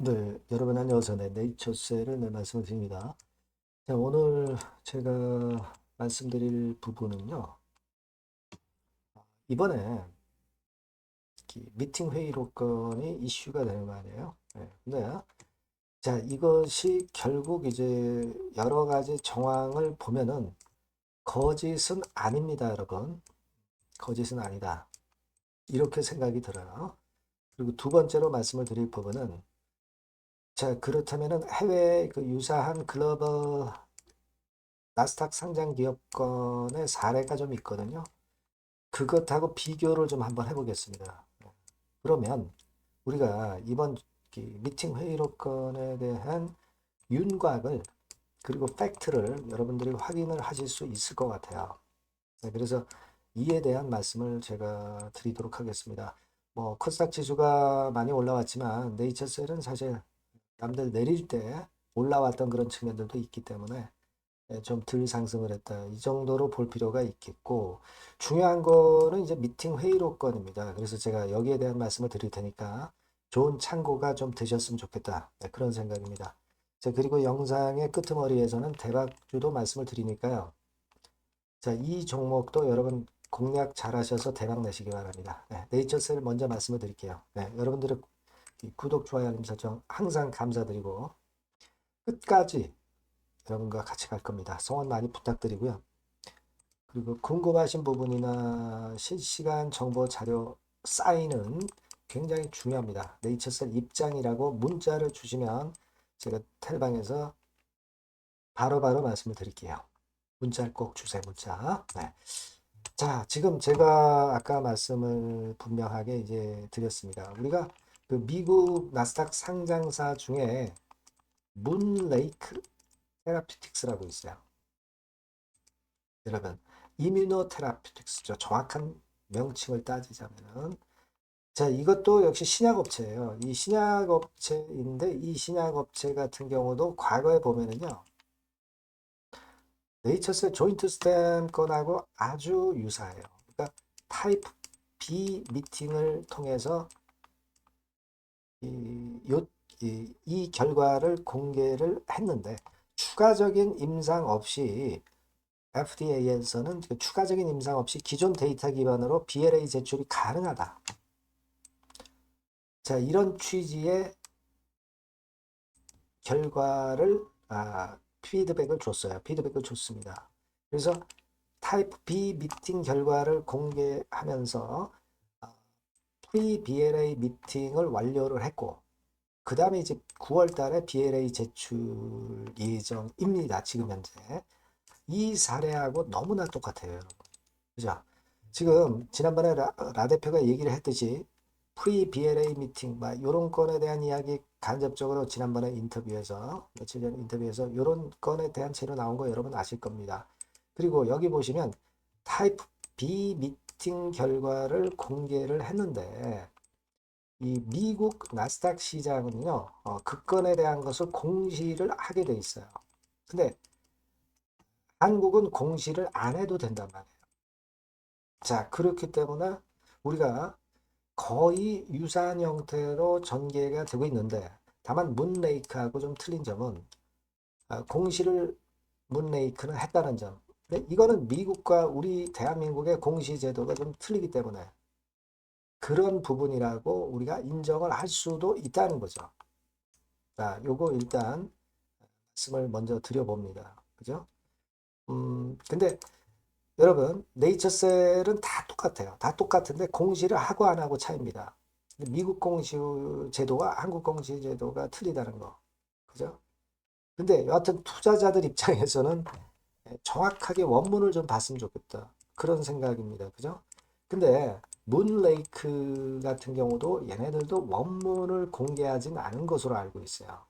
네, 여러분 안녕하세요. 네, 네이처셀을 말씀을 드립니다. 자, 오늘 제가 말씀드릴 부분은요. 이번에 미팅 회의록 건이 이슈가 되는 거 아니에요? 네, 근데 자, 이것이 결국 이제 여러 가지 정황을 보면은 거짓은 아닙니다, 여러분. 거짓은 아니다. 이렇게 생각이 들어요. 그리고 두 번째로 말씀을 드릴 부분은 자, 그렇다면은 해외 그 유사한 글로벌 나스닥 상장 기업권의 사례가 좀 있거든요. 그것하고 비교를 좀 한번 해보겠습니다. 그러면 우리가 이번 미팅 회의록건에 대한 윤곽을 그리고 팩트를 여러분들이 확인을 하실 수 있을 것 같아요. 네, 그래서 이에 대한 말씀을 제가 드리도록 하겠습니다. 뭐 코스닥 지수가 많이 올라왔지만 네이처셀은 사실 남들 내릴 때 올라왔던 그런 측면들도 있기 때문에 좀 덜 상승을 했다. 이 정도로 볼 필요가 있겠고, 중요한 거는 이제 미팅 회의록건입니다. 그래서 제가 여기에 대한 말씀을 드릴 테니까 좋은 참고가 좀 되셨으면 좋겠다. 네, 그런 생각입니다. 자, 그리고 영상의 끄트머리에서는 대박주도 말씀을 드리니까요. 자, 이 종목도 여러분 공략 잘 하셔서 대박 내시기 바랍니다. 네, 네이처셀 먼저 말씀을 드릴게요. 네, 여러분들의 구독, 좋아요, 알림 설정 항상 감사드리고 끝까지 여러분과 같이 갈 겁니다. 성원 많이 부탁드리고요. 그리고 궁금하신 부분이나 실시간 정보 자료 사인은 굉장히 중요합니다. 네이처셀 입장이라고 문자를 주시면 제가 텔방에서 바로바로 말씀을 드릴게요. 문자를 꼭 주세요. 문자. 네. 자, 지금 제가 아까 말씀을 분명하게 이제 드렸습니다. 우리가 그 미국 나스닥 상장사 중에 문레이크 테라피틱스라고 있어요. 여러분, 이뮤노테라피틱스죠. 정확한 명칭을 따지자면은. 자, 이것도 역시 신약업체예요. 이 신약업체인데 이 신약업체 같은 경우도 과거에 보면은요. 네이처스의 조인트 스템 건하고 아주 유사해요. 그러니까 타입 B 미팅을 통해서 이, 요, 이 결과를 공개를 했는데 추가적인 임상 없이 FDA에서는 추가적인 임상 없이 기존 데이터 기반으로 BLA 제출이 가능하다. 자, 이런 취지의 결과를 피드백을 줬어요. 피드백을 줬습니다. 그래서 타입 B 미팅 결과를 공개하면서 프리 BLA 미팅을 완료를 했고 그 다음에 이제 9월 달에 BLA 제출 예정입니다. 지금 현재. 이 사례하고 너무나 똑같아요, 여러분. 그죠? 지금 지난번에 라 대표가 얘기를 했듯이 프리 BLA 미팅 막 이런 건에 대한 이야기 간접적으로 지난번에 인터뷰에서 며칠 전 인터뷰에서 이런 건에 대한 재료 나온 거 여러분 아실 겁니다. 그리고 여기 보시면 타입 B 미팅 결과를 공개를 했는데 이 미국 나스닥 시장은요 그 건에 대한 것을 공시를 하게 돼 있어요. 근데 한국은 공시를 안 해도 된단 말이에요. 자, 그렇기 때문에 우리가 거의 유사한 형태로 전개가 되고 있는데 다만 문레이크하고 좀 틀린 점은 공시를 문레이크는 했다는 점. 근데 이거는 미국과 우리 대한민국의 공시 제도가 좀 틀리기 때문에 그런 부분이라고 우리가 인정을 할 수도 있다는 거죠. 자, 요거 일단 말씀을 먼저 드려봅니다. 그죠? 근데 여러분, 네이처셀은 다 똑같아요. 다 똑같은데 공시를 하고 안 하고 차이입니다. 미국 공시 제도와 한국 공시 제도가 틀리다는 거. 그죠? 근데 여하튼 투자자들 입장에서는 정확하게 원문을 좀 봤으면 좋겠다. 그런 생각입니다. 그죠? 근데 문레이크 같은 경우도 얘네들도 원문을 공개하진 않은 것으로 알고 있어요.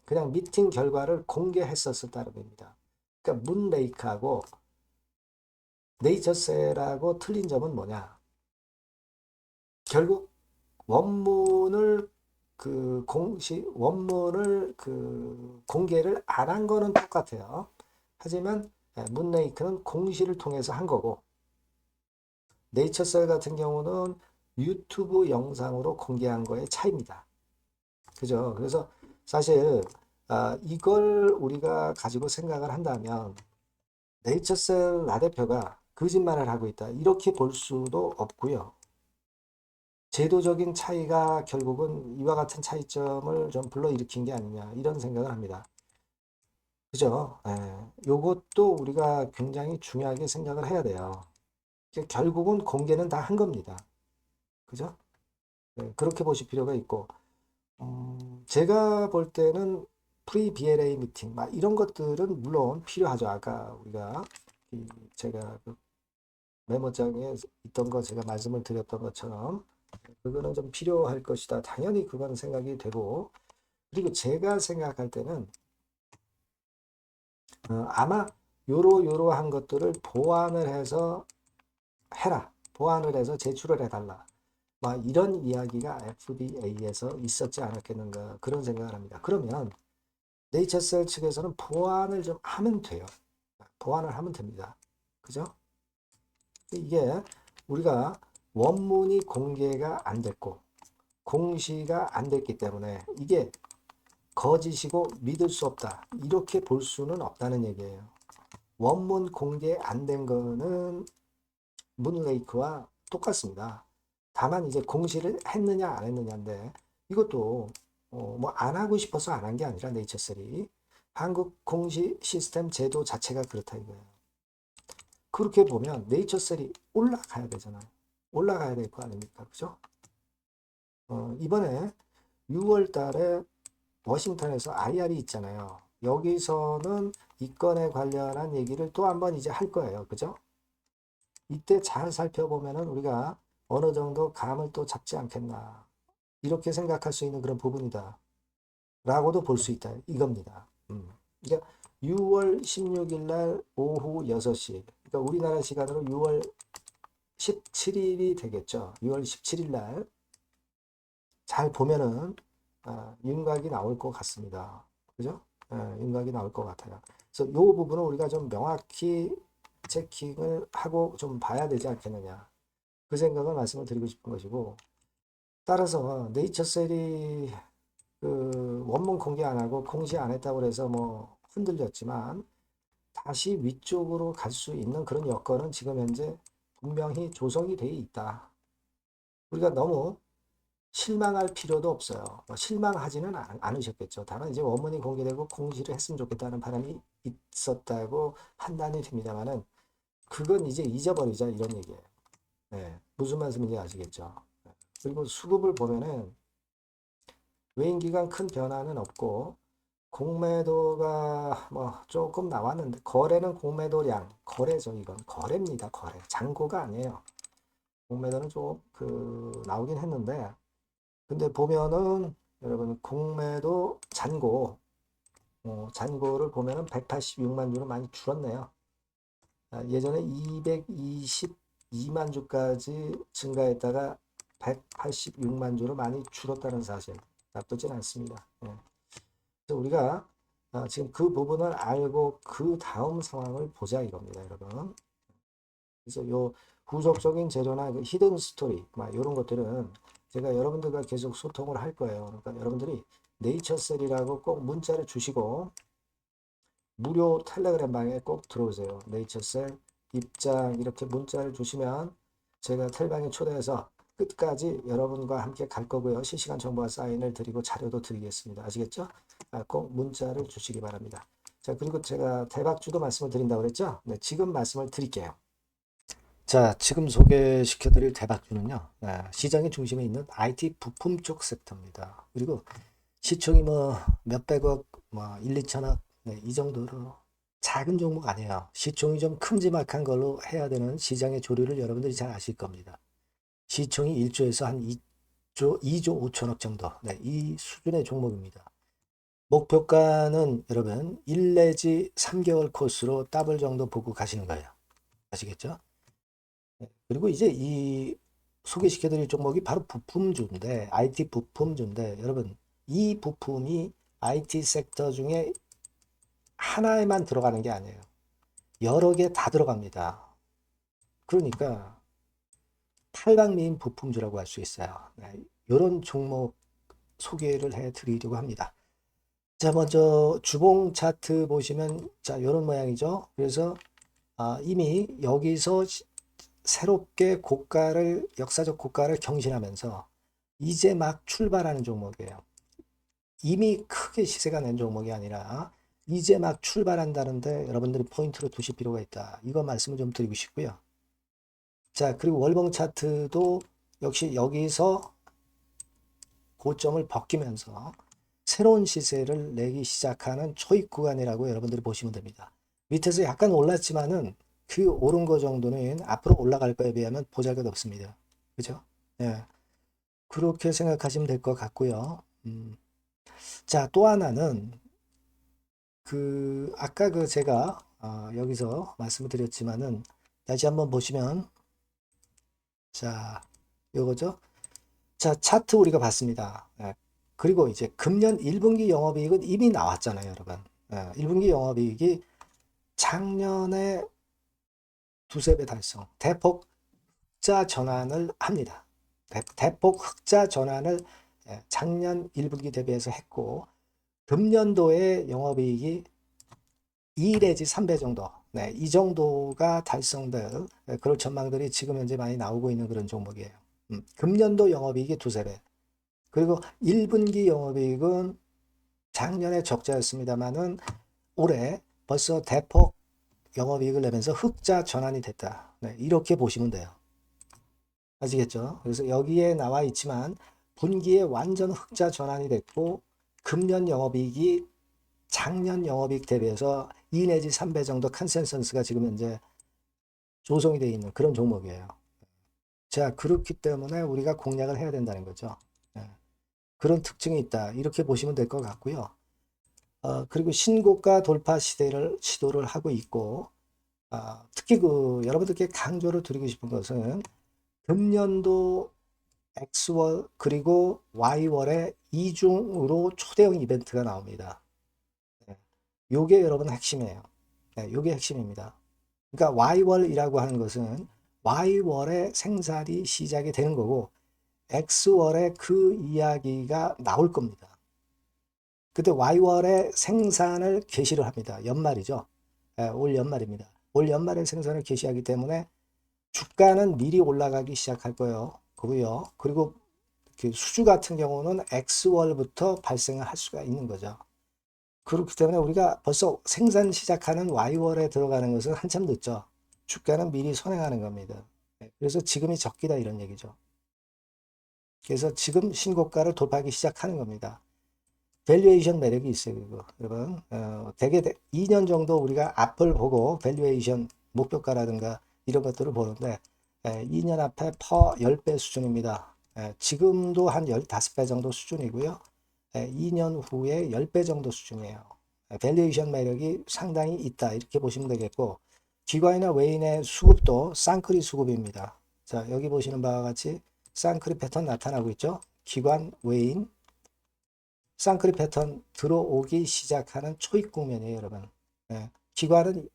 그냥 미팅 결과를 공개했었을 따름입니다. 그러니까 문레이크하고 네이처셀하고 틀린 점은 뭐냐? 결국 원문을 원문을 공개를 안 한 거는 똑같아요. 하지만 문레이크는 공시를 통해서 한 거고 네이처셀 같은 경우는 유튜브 영상으로 공개한 거의 차이입니다. 그죠? 그래서 사실 이걸 우리가 가지고 생각을 한다면 네이처셀 나 대표가 거짓말을 하고 있다. 이렇게 볼 수도 없고요. 제도적인 차이가 결국은 이와 같은 차이점을 좀 불러일으킨 게 아니냐 이런 생각을 합니다. 그죠? 예. 요것도 우리가 굉장히 중요하게 생각을 해야 돼요. 결국은 공개는 다 한 겁니다. 그죠? 네, 그렇게 보실 필요가 있고, 제가 볼 때는 프리 BLA 미팅, 막 이런 것들은 물론 필요하죠. 아까 우리가 제가 그 메모장에 있던 거 제가 말씀을 드렸던 것처럼 그거는 좀 필요할 것이다. 당연히 그건 생각이 되고, 그리고 제가 생각할 때는 아마 요러한 것들을 보완을 해서 해라. 보완을 해서 제출을 해달라. 막 이런 이야기가 FDA에서 있었지 않았겠는가 그런 생각을 합니다. 그러면 네이처셀 측에서는 보완을 좀 하면 돼요. 보완을 하면 됩니다. 그죠? 이게 우리가 원문이 공개가 안 됐고 공시가 안 됐기 때문에 이게 거짓이고 믿을 수 없다. 이렇게 볼 수는 없다는 얘기예요. 원문 공개 안 된 거는 문레이크와 똑같습니다. 다만 이제 공시를 했느냐 안 했느냐인데 이것도 뭐 안 하고 싶어서 안 한 게 아니라 네이처셀이 한국 공시 시스템 제도 자체가 그렇다 이거예요. 그렇게 보면 네이처셀이 올라가야 되잖아요. 올라가야 될 거 아닙니까? 그죠? 이번에 6월 달에 워싱턴에서 IR이 있잖아요. 여기서는 이 건에 관련한 얘기를 또 한번 이제 할 거예요. 그죠? 이때 잘 살펴보면은 우리가 어느 정도 감을 또 잡지 않겠나. 이렇게 생각할 수 있는 그런 부분이다. 라고도 볼 수 있다. 이겁니다. 그러니까 6월 16일 날 오후 6시. 그러니까 우리나라 시간으로 6월 17일이 되겠죠. 6월 17일 날 잘 보면은 윤곽이 나올 것 같습니다. 그죠? 윤곽이 나올 것 같아요. 그래서 이 부분은 우리가 좀 명확히 체킹을 하고 좀 봐야 되지 않겠느냐. 그 생각을 말씀을 드리고 싶은 것이고, 따라서 네이처셀이 그 원문 공개 안 하고 공시 안 했다고 해서 뭐 흔들렸지만 다시 위쪽으로 갈 수 있는 그런 여건은 지금 현재 분명히 조성이 돼 있다. 우리가 너무 실망할 필요도 없어요. 뭐 실망하지는 않으셨겠죠. 다만 이제 원문이 공개되고 공시를 했으면 좋겠다는 바람이 있었다고 판단이 됩니다만은 그건 이제 잊어버리자 이런 얘기예요. 네, 무슨 말씀인지 아시겠죠? 네. 그리고 수급을 보면은 외인 기간 큰 변화는 없고 공매도가 뭐 조금 나왔는데 거래는 공매도량 거래죠. 이건 거래입니다. 거래 잔고가 아니에요. 공매도는 좀 그 나오긴 했는데 근데 보면은 여러분 공매도 잔고 잔고를 보면은 186만 주로 많이 줄었네요. 예전에 222만 주까지 증가했다가 186만 주로 많이 줄었다는 사실 나쁘진 않습니다. 예. 그래서 우리가 지금 그 부분을 알고 그 다음 상황을 보자 이겁니다, 여러분. 그래서 요 후속적인 재료나 그 히든 스토리, 막 이런 것들은 제가 여러분들과 계속 소통을 할 거예요. 그러니까 여러분들이 네이처셀이라고 꼭 문자를 주시고 무료 텔레그램 방에 꼭 들어오세요. 네이처셀 입장 이렇게 문자를 주시면 제가 텔방에 초대해서 끝까지 여러분과 함께 갈 거고요. 실시간 정보와 사인을 드리고 자료도 드리겠습니다. 아시겠죠? 꼭 문자를 주시기 바랍니다. 자, 그리고 제가 대박주도 말씀을 드린다고 그랬죠? 네, 지금 말씀을 드릴게요. 자, 지금 소개시켜 드릴 대박주는요. 시장의 중심에 있는 IT 부품 쪽 섹터입니다. 그리고 시총이 뭐 몇백억, 뭐 1, 2천억 네, 이 정도로 작은 종목 아니에요. 시총이 좀 큼지막한 걸로 해야 되는 시장의 조류를 여러분들이 잘 아실 겁니다. 시총이 1조에서 한 2조, 2조 5천억 정도. 네, 이 수준의 종목입니다. 목표가는 여러분 1 내지 3개월 코스로 더블 정도 보고 가시는 거예요. 아시겠죠? 네, 그리고 이제 이 소개시켜드릴 종목이 바로 부품주인데 IT 부품주인데 여러분 이 부품이 IT 섹터 중에 하나에만 들어가는 게 아니에요. 여러 개 다 들어갑니다. 그러니까 탈방미인 부품주라고 할 수 있어요. 네, 이런 종목 소개를 해 드리려고 합니다. 자, 먼저 주봉 차트 보시면 자, 요런 모양이죠. 그래서 이미 여기서 새롭게 역사적 고가를 경신하면서 이제 막 출발하는 종목이에요. 이미 크게 시세가 낸 종목이 아니라 이제 막 출발한다는데 여러분들이 포인트로 두실 필요가 있다. 이거 말씀을 좀 드리고 싶고요. 자, 그리고 월봉 차트도 역시 여기서 고점을 벗기면서 새로운 시세를 내기 시작하는 초입 구간이라고 여러분들이 보시면 됩니다. 밑에서 약간 올랐지만은 그 오른 거 정도는 앞으로 올라갈 거에 비하면 보잘것없습니다. 그죠? 예. 그렇게 생각하시면 될 것 같고요. 자, 또 하나는 아까 제가 여기서 말씀을 드렸지만은 다시 한번 보시면 자, 요거죠. 자, 차트 우리가 봤습니다. 예. 그리고 이제 금년 1분기 영업이익은 이미 나왔잖아요, 여러분. 1분기 영업이익이 작년에 두세 배 달성, 대폭 흑자 전환을 합니다. 대폭 흑자 전환을 작년 1분기 대비해서 했고, 금년도에 영업이익이 2 내지 3배 정도, 이 정도가 달성될 그런 전망들이 지금 현재 많이 나오고 있는 그런 종목이에요. 금년도 영업이익이 두세 배. 그리고 1분기 영업이익은 작년에 적자였습니다만은 올해 벌써 대폭 영업이익을 내면서 흑자 전환이 됐다. 이렇게 보시면 돼요. 아시겠죠? 그래서 여기에 나와 있지만 분기에 완전 흑자 전환이 됐고 금년 영업이익이 작년 영업이익 대비해서 2 내지 3배 정도 컨센서스가 지금 현재 조성이 되어 있는 그런 종목이에요. 자, 그렇기 때문에 우리가 공략을 해야 된다는 거죠. 그런 특징이 있다. 이렇게 보시면 될 것 같고요. 그리고 신고가 돌파 시도를 하고 있고, 특히 여러분들께 강조를 드리고 싶은 것은 금년도 X월 그리고 Y월에 이중으로 초대형 이벤트가 나옵니다. 요게 여러분 핵심이에요. 요게 핵심입니다. 그러니까 Y월이라고 하는 것은 Y월에 생산이 시작이 되는 거고 X월에 그 이야기가 나올 겁니다. 그때 Y월에 생산을 개시를 합니다. 연말이죠. 올 연말입니다. 올 연말에 생산을 개시하기 때문에 주가는 미리 올라가기 시작할 거예요. 그리고 그 수주 같은 경우는 X월부터 발생을 할 수가 있는 거죠. 그렇기 때문에 우리가 벌써 생산 시작하는 Y월에 들어가는 것은 한참 늦죠. 주가는 미리 선행하는 겁니다. 그래서 지금이 적기다 이런 얘기죠. 그래서 지금 신고가를 돌파하기 시작하는 겁니다. 밸류에이션 매력이 있어요, 그거. 여러분. 대개 2년 정도 우리가 앞을 보고 밸류에이션 목표가라든가 이런 것들을 보는데 2년 앞에 퍼 10배 수준입니다. 지금도 한 15배 정도 수준이고요. 2년 후에 10배 정도 수준이에요. 밸류에이션 매력이 상당히 있다. 이렇게 보시면 되겠고 기관이나 외인의 수급도 쌍크리 수급입니다. 자, 여기 보시는 바와 같이 쌍크리 패턴 나타나고 있죠. 기관, 외인, 쌍크리 패턴 들어오기 시작하는 초입 국면이에요, 여러분. 기관은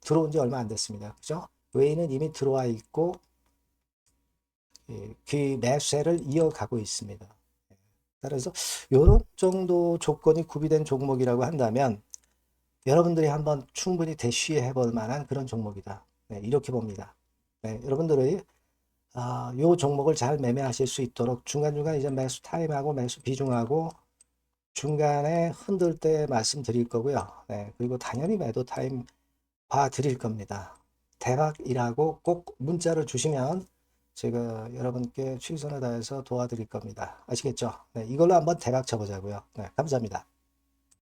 들어온 지 얼마 안 됐습니다. 그죠? 외인은 이미 들어와 있고 그 매수세를 이어가고 있습니다. 따라서 이런 정도 조건이 구비된 종목이라고 한다면 여러분들이 한번 충분히 대쉬해 볼 만한 그런 종목이다. 이렇게 봅니다. 여러분들이 이 종목을 잘 매매하실 수 있도록 중간중간 이제 매수 타임하고 매수 비중하고 중간에 흔들 때 말씀드릴 거고요. 그리고 당연히 매도 타임 봐 드릴 겁니다. 대박이라고 꼭 문자를 주시면 제가 여러분께 최선을 다해서 도와드릴 겁니다. 아시겠죠? 이걸로 한번 대박 쳐보자고요. 감사합니다.